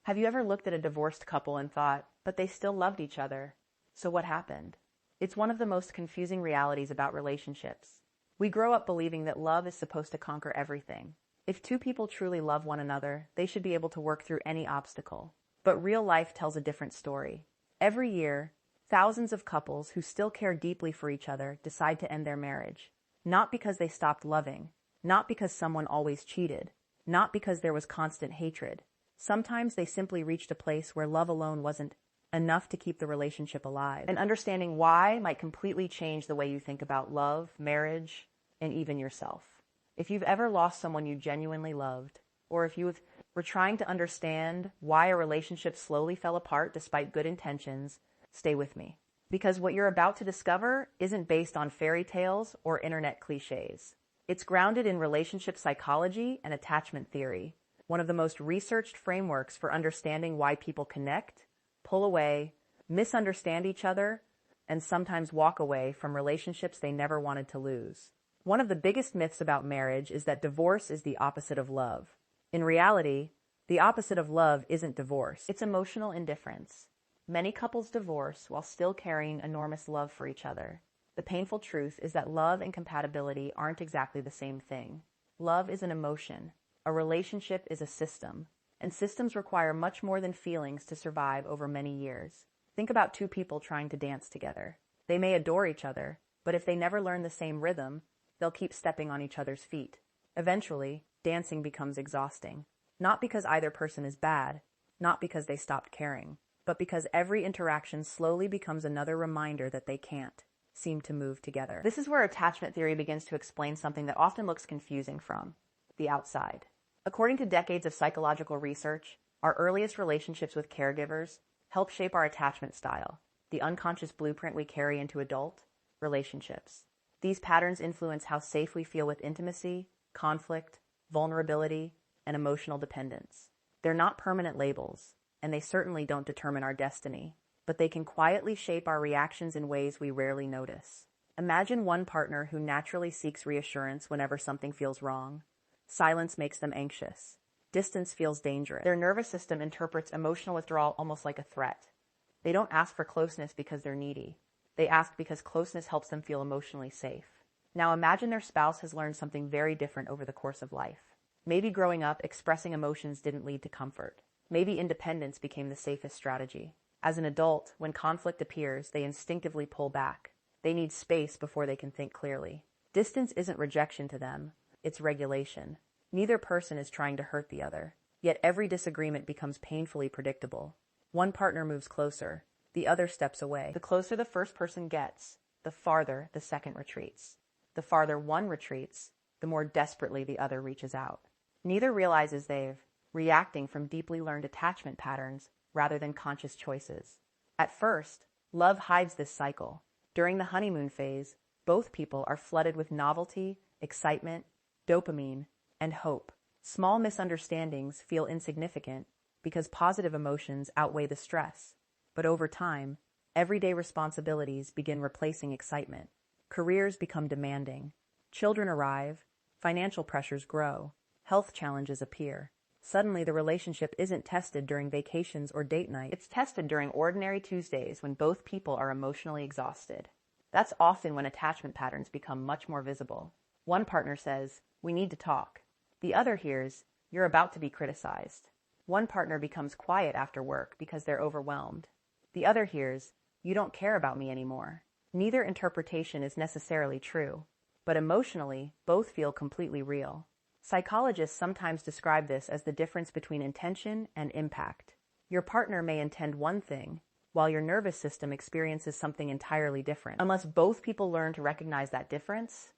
Have you ever looked at a divorced couple and thought, but they still loved each other? So what happened? It's one of the most confusing realities about relationships. We grow up believing that love is supposed to conquer everything. If two people truly love one another, they should be able to work through any obstacle. But real life tells a different story. Every year, thousands of couples who still care deeply for each other decide to end their marriage. Not because they stopped loving, not because someone always cheated, not because there was constant hatred. Sometimes they simply reached a place where love alone wasn't enough to keep the relationship alive. And understanding why might completely change the way you think about love, marriage, and even yourself. If you've ever lost someone you genuinely loved, or if you were trying to understand why a relationship slowly fell apart despite good intentions, stay with me. Because what you're about to discover isn't based on fairy tales or internet cliches. It's grounded in relationship psychology and attachment theory, one of the most researched frameworks for understanding why people connect, pull away, misunderstand each other, and sometimes walk away from relationships they never wanted to lose. One of the biggest myths about marriage is that divorce is the opposite of love. In reality, the opposite of love isn't divorce. It's emotional indifference. Many couples divorce while still carrying enormous love for each other. The painful truth is that love and compatibility aren't exactly the same thing. Love is an emotion. A relationship is a system, and systems require much more than feelings to survive over many years. Think about two people trying to dance together. They may adore each other, but if they never learn the same rhythm, they'll keep stepping on each other's feet. Eventually, dancing becomes exhausting. Not because either person is bad, not because they stopped caring, but because every interaction slowly becomes another reminder that they can't seem to move together. This is where attachment theory begins to explain something that often looks confusing from the outside. According to decades of psychological research, our earliest relationships with caregivers help shape our attachment style, the unconscious blueprint we carry into adult relationships. These patterns influence how safe we feel with intimacy, conflict, vulnerability, and emotional dependence. They're not permanent labels, and they certainly don't determine our destiny, but they can quietly shape our reactions in ways we rarely notice. Imagine one partner who naturally seeks reassurance whenever something feels wrong. Silence makes them anxious. Distance feels dangerous. Their nervous system interprets emotional withdrawal almost like a threat. They don't ask for closeness because they're needy. They ask because closeness helps them feel emotionally safe. Now imagine their spouse has learned something very different over the course of life. Maybe growing up, expressing emotions didn't lead to comfort. Maybe independence became the safest strategy. As an adult, when conflict appears, they instinctively pull back. They need space before they can think clearly. Distance isn't rejection to them. It's regulation. Neither person is trying to hurt the other, yet every disagreement becomes painfully predictable. One partner moves closer, the other steps away. The closer the first person gets, the farther the second retreats. The farther one retreats, the more desperately the other reaches out. Neither realizes they've reacting from deeply learned attachment patterns rather than conscious choices. At first, love hides this cycle. During the honeymoon phase, both people are flooded with novelty, excitement, dopamine, and hope. Small misunderstandings feel insignificant because positive emotions outweigh the stress. But over time, everyday responsibilities begin replacing excitement. Careers become demanding. Children arrive. Financial pressures grow. Health challenges appear. Suddenly, the relationship isn't tested during vacations or date night. It's tested during ordinary Tuesdays when both people are emotionally exhausted. That's often when attachment patterns become much more visible. One partner says, "We need to talk." The other hears, "You're about to be criticized." One partner becomes quiet after work because they're overwhelmed. The other hears, "You don't care about me anymore." Neither interpretation is necessarily true, but emotionally, both feel completely real. Psychologists sometimes describe this as the difference between intention and impact. Your partner may intend one thing, while your nervous system experiences something entirely different. Unless both people learn to recognize that difference,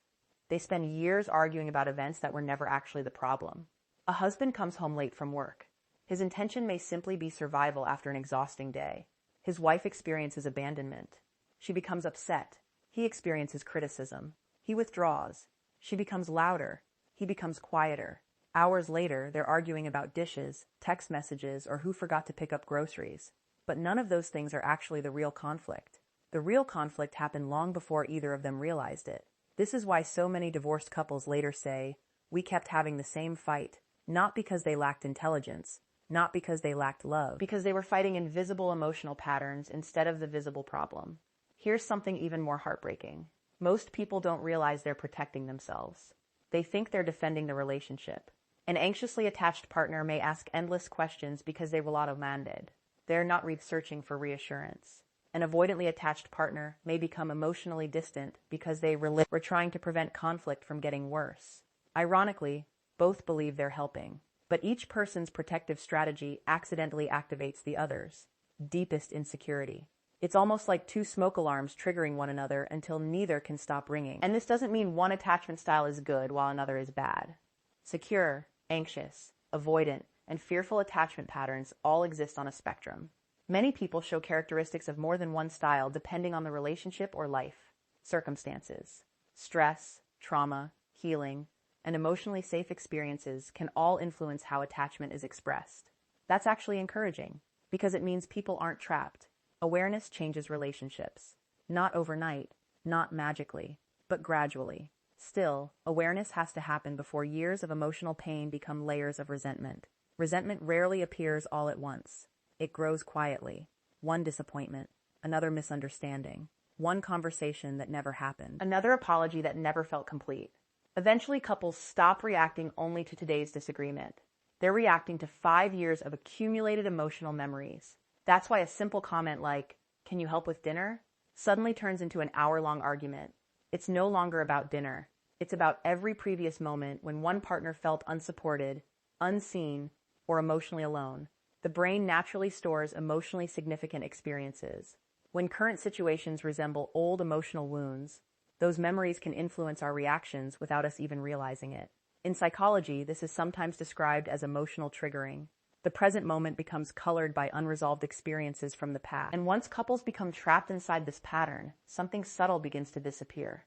they spend years arguing about events that were never actually the problem. A husband comes home late from work. His intention may simply be survival after an exhausting day. His wife experiences abandonment. She becomes upset. He experiences criticism. He withdraws. She becomes louder. He becomes quieter. Hours later, they're arguing about dishes, text messages, or who forgot to pick up groceries. But none of those things are actually the real conflict. The real conflict happened long before either of them realized it. This is why so many divorced couples later say, "We kept having the same fight," not because they lacked intelligence, not because they lacked love, because they were fighting invisible emotional patterns instead of the visible problem. Here's something even more heartbreaking. Most people don't realize they're protecting themselves. They think they're defending the relationship. An anxiously attached partner may ask endless questions because they will auto-manded. They're not searching for reassurance. An avoidantly attached partner may become emotionally distant because they were trying to prevent conflict from getting worse. Ironically, both believe they're helping. But each person's protective strategy accidentally activates the other's deepest insecurity. It's almost like two smoke alarms triggering one another until neither can stop ringing. And this doesn't mean one attachment style is good while another is bad. Secure, anxious, avoidant, and fearful attachment patterns all exist on a spectrum. Many people show characteristics of more than one style depending on the relationship or life circumstances. Stress, trauma, healing, and emotionally safe experiences can all influence how attachment is expressed. That's actually encouraging, because it means people aren't trapped. Awareness changes relationships. Not overnight, not magically, but gradually. Still, awareness has to happen before years of emotional pain become layers of resentment. Resentment rarely appears all at once. It grows quietly. One disappointment, another misunderstanding, one conversation that never happened, another apology that never felt complete. Eventually, couples stop reacting only to today's disagreement. They're reacting to 5 years of accumulated emotional memories. That's why a simple comment like, "Can you help with dinner?" suddenly turns into an hour-long argument. It's no longer about dinner. It's about every previous moment when one partner felt unsupported, unseen, or emotionally alone. The brain naturally stores emotionally significant experiences. When current situations resemble old emotional wounds, those memories can influence our reactions without us even realizing it. In psychology, this is sometimes described as emotional triggering. The present moment becomes colored by unresolved experiences from the past. And once couples become trapped inside this pattern, something subtle begins to disappear.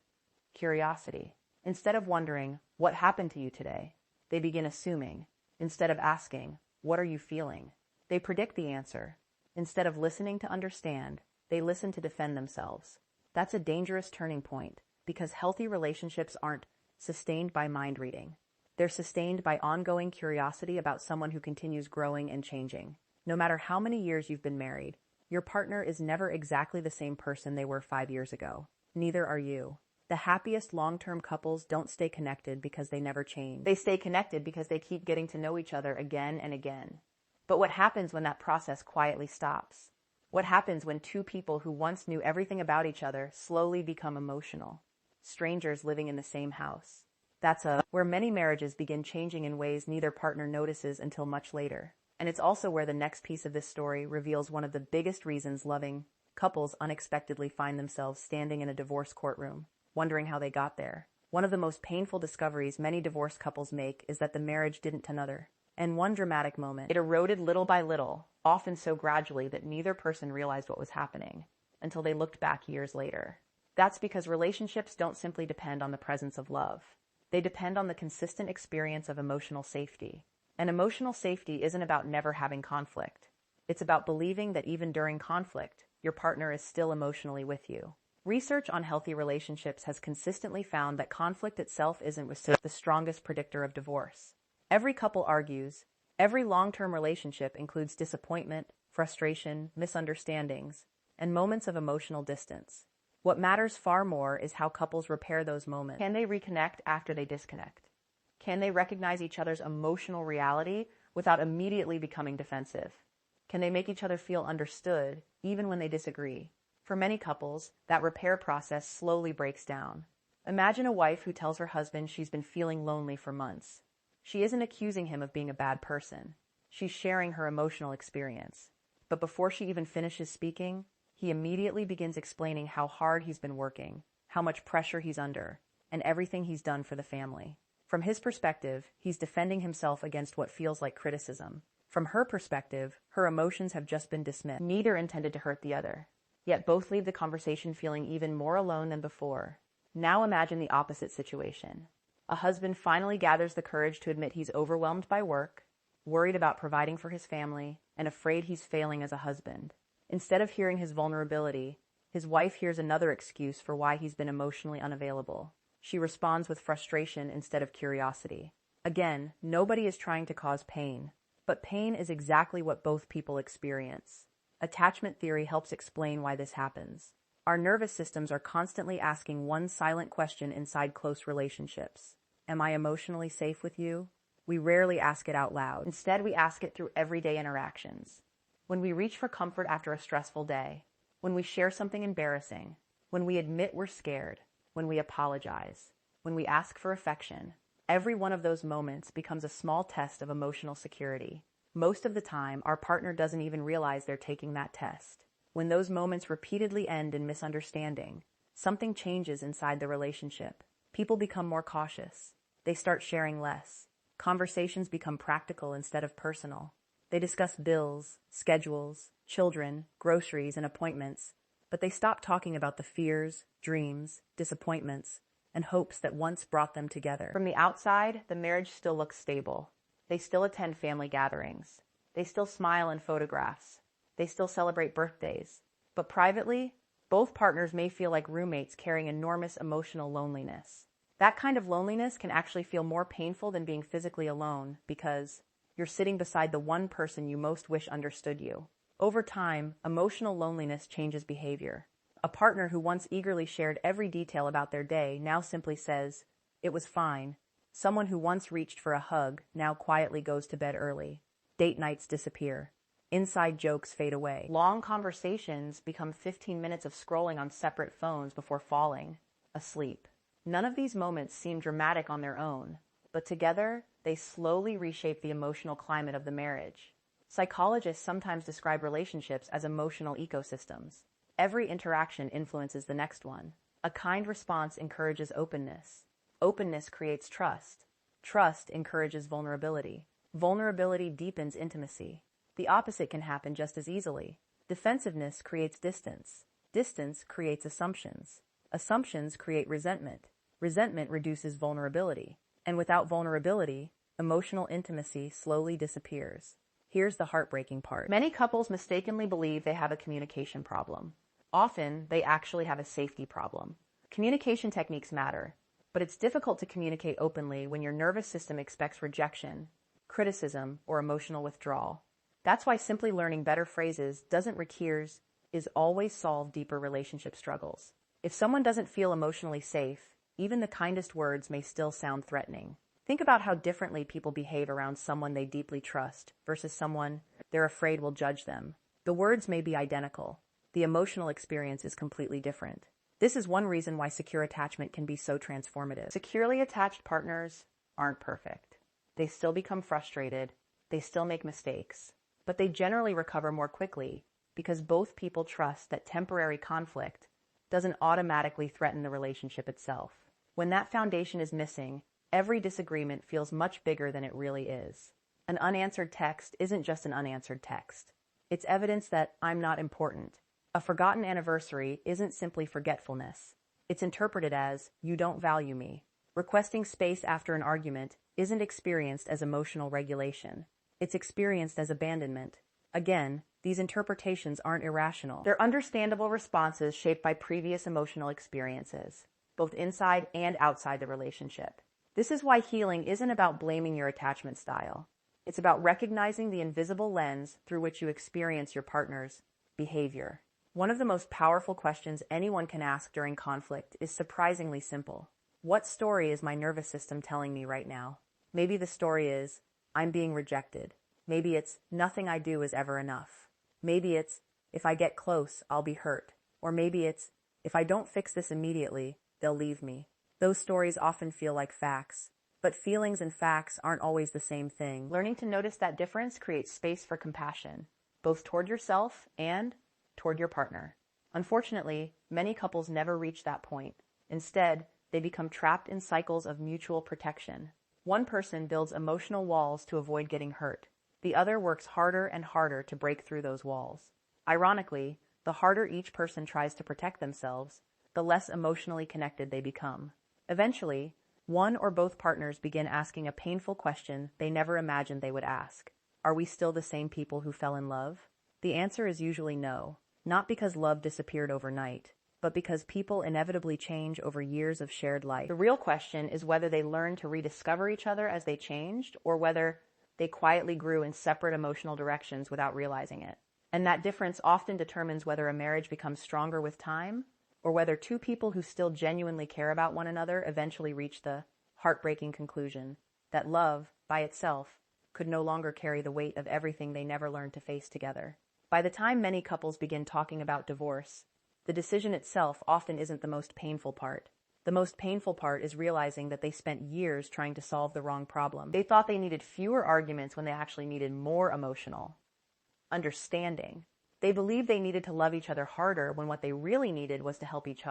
Curiosity. Instead of wondering, "What happened to you today?" they begin assuming. Instead of asking, "What are you feeling?" they predict the answer. Instead of listening to understand, they listen to defend themselves. That's a dangerous turning point, because healthy relationships aren't sustained by mind reading. They're sustained by ongoing curiosity about someone who continues growing and changing. No matter how many years you've been married, your partner is never exactly the same person they were 5 years ago. Neither are you. The happiest long-term couples don't stay connected because they never change. They stay connected because they keep getting to know each other again and again. But what happens when that process quietly stops? What happens when two people who once knew everything about each other slowly become emotional? Strangers living in the same house. That's where many marriages begin changing in ways neither partner notices until much later. And it's also where the next piece of this story reveals one of the biggest reasons loving couples unexpectedly find themselves standing in a divorce courtroom, wondering how they got there. One of the most painful discoveries many divorced couples make is that the marriage didn't another. In one dramatic moment, it eroded little by little, often so gradually that neither person realized what was happening until they looked back years later. That's because relationships don't simply depend on the presence of love. They depend on the consistent experience of emotional safety. And emotional safety isn't about never having conflict. It's about believing that even during conflict, your partner is still emotionally with you. Research on healthy relationships has consistently found that conflict itself isn't the strongest predictor of divorce. Every couple argues. Every long-term relationship includes disappointment, frustration, misunderstandings, and moments of emotional distance. What matters far more is how couples repair those moments. Can they reconnect after they disconnect? Can they recognize each other's emotional reality without immediately becoming defensive? Can they make each other feel understood, even when they disagree? For many couples, that repair process slowly breaks down. Imagine a wife who tells her husband she's been feeling lonely for months. She isn't accusing him of being a bad person. She's sharing her emotional experience. But before she even finishes speaking, he immediately begins explaining how hard he's been working, how much pressure he's under, and everything he's done for the family. From his perspective, he's defending himself against what feels like criticism. From her perspective, her emotions have just been dismissed. Neither intended to hurt the other. Yet both leave the conversation feeling even more alone than before. Now imagine the opposite situation. A husband finally gathers the courage to admit he's overwhelmed by work, worried about providing for his family, and afraid he's failing as a husband. Instead of hearing his vulnerability, his wife hears another excuse for why he's been emotionally unavailable. She responds with frustration instead of curiosity. Again, nobody is trying to cause pain. But pain is exactly what both people experience. Attachment theory helps explain why this happens. Our nervous systems are constantly asking one silent question inside close relationships. Am I emotionally safe with you? We rarely ask it out loud. Instead, we ask it through everyday interactions. When we reach for comfort after a stressful day, when we share something embarrassing, when we admit we're scared, when we apologize, when we ask for affection, every one of those moments becomes a small test of emotional security. Most of the time, our partner doesn't even realize they're taking that test. When those moments repeatedly end in misunderstanding, something changes inside the relationship. People become more cautious. They start sharing less. Conversations become practical instead of personal. They discuss bills, schedules, children, groceries, and appointments, but they stop talking about the fears, dreams, disappointments, and hopes that once brought them together. From the outside, the marriage still looks stable. They still attend family gatherings. They still smile in photographs. They still celebrate birthdays. But privately, both partners may feel like roommates carrying enormous emotional loneliness. That kind of loneliness can actually feel more painful than being physically alone because you're sitting beside the one person you most wish understood you. Over time, emotional loneliness changes behavior. A partner who once eagerly shared every detail about their day now simply says, "It was fine." Someone who once reached for a hug now quietly goes to bed early. Date nights disappear. Inside jokes fade away. Long conversations become 15 minutes of scrolling on separate phones before falling asleep. None of these moments seem dramatic on their own, but together, they slowly reshape the emotional climate of the marriage. Psychologists sometimes describe relationships as emotional ecosystems. Every interaction influences the next one. A kind response encourages openness. Openness creates trust. Trust encourages vulnerability. Vulnerability deepens intimacy. The opposite can happen just as easily. Defensiveness creates distance. Distance creates assumptions. Assumptions create resentment. Resentment reduces vulnerability. And without vulnerability, emotional intimacy slowly disappears. Here's the heartbreaking part. Many couples mistakenly believe they have a communication problem. Often, they actually have a safety problem. Communication techniques matter, but it's difficult to communicate openly when your nervous system expects rejection, criticism, or emotional withdrawal. That's why simply learning better phrases doesn't require is always solve deeper relationship struggles. If someone doesn't feel emotionally safe, even the kindest words may still sound threatening. Think about how differently people behave around someone they deeply trust versus someone they're afraid will judge them. The words may be identical. The emotional experience is completely different. This is one reason why secure attachment can be so transformative. Securely attached partners aren't perfect. They still become frustrated. They still make mistakes. But they generally recover more quickly because both people trust that temporary conflict doesn't automatically threaten the relationship itself. When that foundation is missing, every disagreement feels much bigger than it really is. An unanswered text isn't just an unanswered text. It's evidence that I'm not important. A forgotten anniversary isn't simply forgetfulness. It's interpreted as, you don't value me. Requesting space after an argument isn't experienced as emotional regulation. It's experienced as abandonment. Again, these interpretations aren't irrational. They're understandable responses shaped by previous emotional experiences, both inside and outside the relationship. This is why healing isn't about blaming your attachment style. It's about recognizing the invisible lens through which you experience your partner's behavior. One of the most powerful questions anyone can ask during conflict is surprisingly simple. What story is my nervous system telling me right now? Maybe the story is, I'm being rejected. Maybe it's, nothing I do is ever enough. Maybe it's, if I get close, I'll be hurt. Or maybe it's, if I don't fix this immediately, they'll leave me. Those stories often feel like facts, but feelings and facts aren't always the same thing. Learning to notice that difference creates space for compassion, both toward yourself and toward your partner. Unfortunately, many couples never reach that point. Instead, they become trapped in cycles of mutual protection. One person builds emotional walls to avoid getting hurt. The other works harder and harder to break through those walls. Ironically, the harder each person tries to protect themselves, the less emotionally connected they become. Eventually, one or both partners begin asking a painful question they never imagined they would ask. Are we still the same people who fell in love? The answer is usually no, not because love disappeared overnight, but because people inevitably change over years of shared life. The real question is whether they learn to rediscover each other as they changed, or whether they quietly grew in separate emotional directions without realizing it. And that difference often determines whether a marriage becomes stronger with time, or whether two people who still genuinely care about one another eventually reach the heartbreaking conclusion that love, by itself, could no longer carry the weight of everything they never learned to face together. By the time many couples begin talking about divorce, the decision itself often isn't the most painful part. The most painful part is realizing that they spent years trying to solve the wrong problem. They thought they needed fewer arguments when they actually needed more emotional understanding. They believed they needed to love each other harder when what they really needed was to help each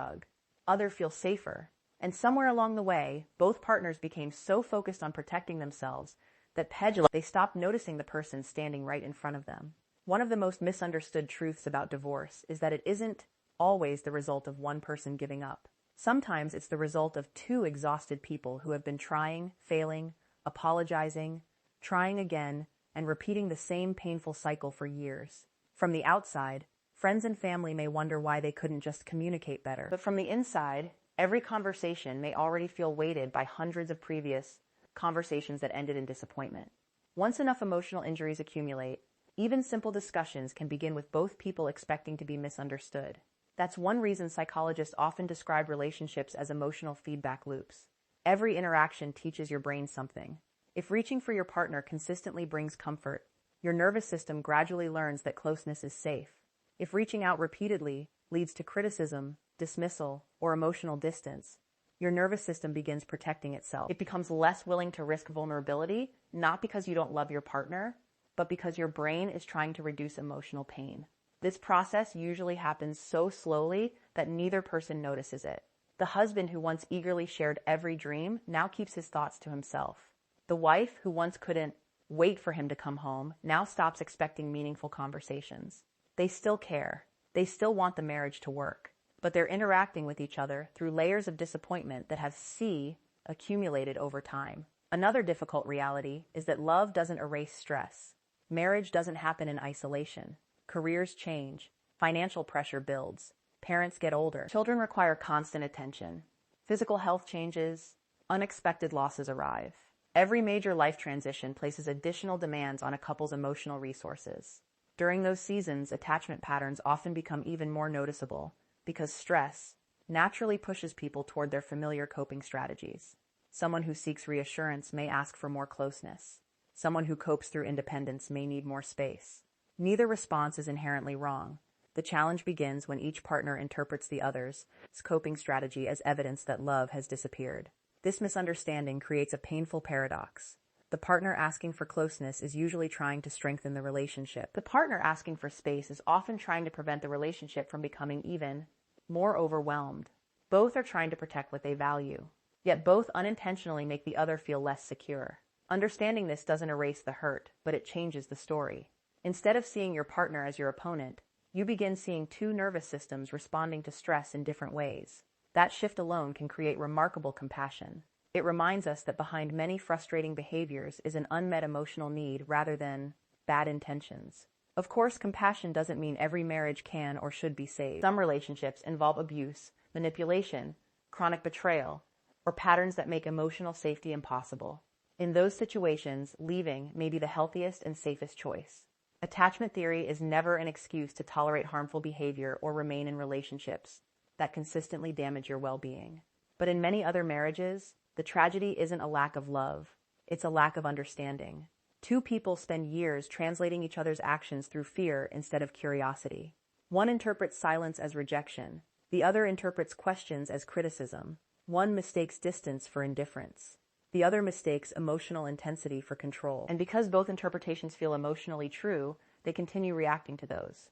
other feel safer. And somewhere along the way, both partners became so focused on protecting themselves that they stopped noticing the person standing right in front of them. One of the most misunderstood truths about divorce is that it isn't always the result of one person giving up. Sometimes it's the result of two exhausted people who have been trying, failing, apologizing, trying again, and repeating the same painful cycle for years. From the outside, friends and family may wonder why they couldn't just communicate better. But from the inside, every conversation may already feel weighted by hundreds of previous conversations that ended in disappointment. Once enough emotional injuries accumulate, even simple discussions can begin with both people expecting to be misunderstood. That's one reason psychologists often describe relationships as emotional feedback loops. Every interaction teaches your brain something. If reaching for your partner consistently brings comfort, your nervous system gradually learns that closeness is safe. If reaching out repeatedly leads to criticism, dismissal, or emotional distance, your nervous system begins protecting itself. It becomes less willing to risk vulnerability, not because you don't love your partner, but because your brain is trying to reduce emotional pain. This process usually happens so slowly that neither person notices it. The husband who once eagerly shared every dream now keeps his thoughts to himself. The wife who once couldn't wait for him to come home now stops expecting meaningful conversations. They still care. They still want the marriage to work, but they're interacting with each other through layers of disappointment that have accumulated over time. Another difficult reality is that love doesn't erase stress. Marriage doesn't happen in isolation. Careers change, financial pressure builds, parents get older, children require constant attention, physical health changes, unexpected losses arrive. Every major life transition places additional demands on a couple's emotional resources. During those seasons, attachment patterns often become even more noticeable because stress naturally pushes people toward their familiar coping strategies. Someone who seeks reassurance may ask for more closeness. Someone who copes through independence may need more space. Neither response is inherently wrong. The challenge begins when each partner interprets the other's coping strategy as evidence that love has disappeared. This misunderstanding creates a painful paradox. The partner asking for closeness is usually trying to strengthen the relationship. The partner asking for space is often trying to prevent the relationship from becoming even more overwhelmed. Both are trying to protect what they value, yet both unintentionally make the other feel less secure. Understanding this doesn't erase the hurt, but it changes the story. Instead of seeing your partner as your opponent, you begin seeing two nervous systems responding to stress in different ways. That shift alone can create remarkable compassion. It reminds us that behind many frustrating behaviors is an unmet emotional need rather than bad intentions. Of course, compassion doesn't mean every marriage can or should be saved. Some relationships involve abuse, manipulation, chronic betrayal, or patterns that make emotional safety impossible. In those situations, leaving may be the healthiest and safest choice. Attachment theory is never an excuse to tolerate harmful behavior or remain in relationships that consistently damage your well-being. But in many other marriages, the tragedy isn't a lack of love, it's a lack of understanding. Two people spend years translating each other's actions through fear instead of curiosity. One interprets silence as rejection, the other interprets questions as criticism. One mistakes distance for indifference. The other mistakes emotional intensity for control. And because both interpretations feel emotionally true, they continue reacting to those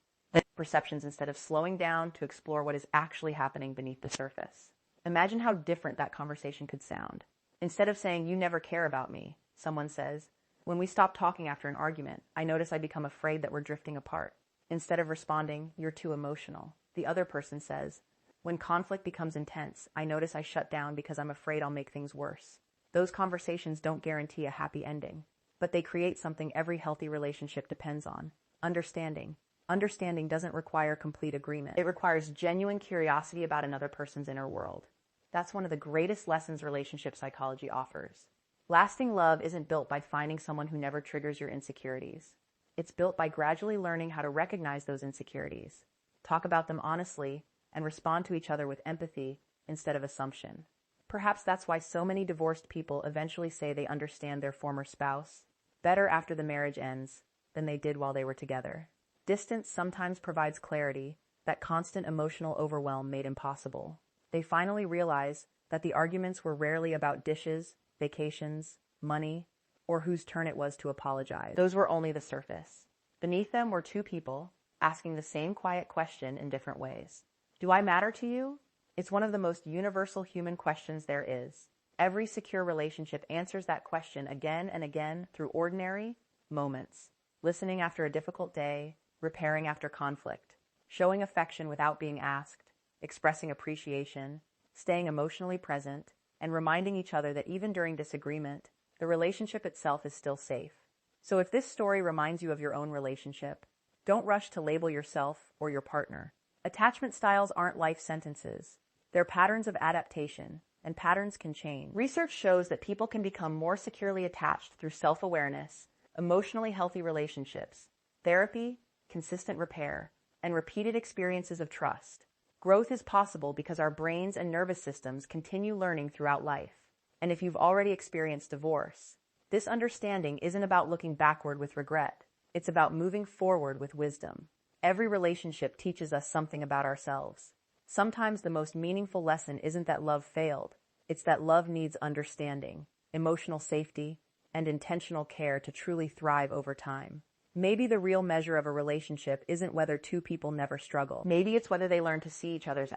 perceptions instead of slowing down to explore what is actually happening beneath the surface. Imagine how different that conversation could sound. Instead of saying, "You never care about me," someone says, "When we stop talking after an argument, I notice I become afraid that we're drifting apart." Instead of responding, "You're too emotional," the other person says, "When conflict becomes intense, I notice I shut down because I'm afraid I'll make things worse." Those conversations don't guarantee a happy ending, but they create something every healthy relationship depends on: understanding. Understanding doesn't require complete agreement. It requires genuine curiosity about another person's inner world. That's one of the greatest lessons relationship psychology offers. Lasting love isn't built by finding someone who never triggers your insecurities. It's built by gradually learning how to recognize those insecurities, talk about them honestly, and respond to each other with empathy instead of assumption. Perhaps that's why so many divorced people eventually say they understand their former spouse better after the marriage ends than they did while they were together. Distance sometimes provides clarity that constant emotional overwhelm made impossible. They finally realize that the arguments were rarely about dishes, vacations, money, or whose turn it was to apologize. Those were only the surface. Beneath them were two people asking the same quiet question in different ways. Do I matter to you? It's one of the most universal human questions there is. Every secure relationship answers that question again and again through ordinary moments. Listening after a difficult day, repairing after conflict, showing affection without being asked, expressing appreciation, staying emotionally present, and reminding each other that even during disagreement, the relationship itself is still safe. So if this story reminds you of your own relationship, don't rush to label yourself or your partner. Attachment styles aren't life sentences. They're patterns of adaptation, and patterns can change. Research shows that people can become more securely attached through self-awareness, emotionally healthy relationships, therapy, consistent repair, and repeated experiences of trust. Growth is possible because our brains and nervous systems continue learning throughout life. And if you've already experienced divorce, this understanding isn't about looking backward with regret. It's about moving forward with wisdom. Every relationship teaches us something about ourselves. Sometimes the most meaningful lesson isn't that love failed. It's that love needs understanding, emotional safety, and intentional care to truly thrive over time. Maybe the real measure of a relationship isn't whether two people never struggle. Maybe it's whether they learn to see each other's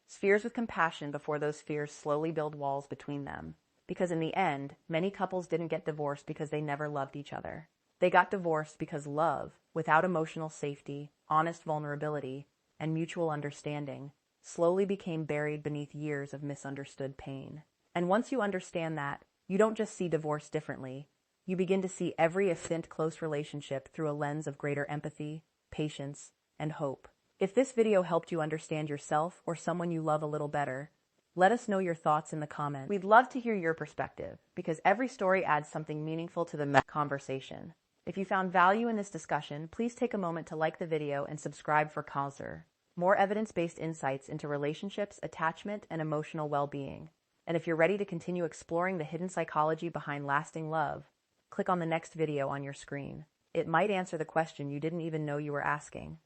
spheres with compassion before those fears slowly build walls between them. Because in the end, many couples didn't get divorced because they never loved each other. They got divorced because love, without emotional safety, honest vulnerability, and mutual understanding, slowly became buried beneath years of misunderstood pain. And once you understand that, you don't just see divorce differently. You begin to see every affinity close relationship through a lens of greater empathy, patience, and hope. If this video helped you understand yourself or someone you love a little better, let us know your thoughts in the comments. We'd love to hear your perspective, because every story adds something meaningful to the conversation. If you found value in this discussion, please take a moment to like the video and subscribe for more evidence-based insights into relationships, attachment, and emotional well-being. And if you're ready to continue exploring the hidden psychology behind lasting love, click on the next video on your screen. It might answer the question you didn't even know you were asking.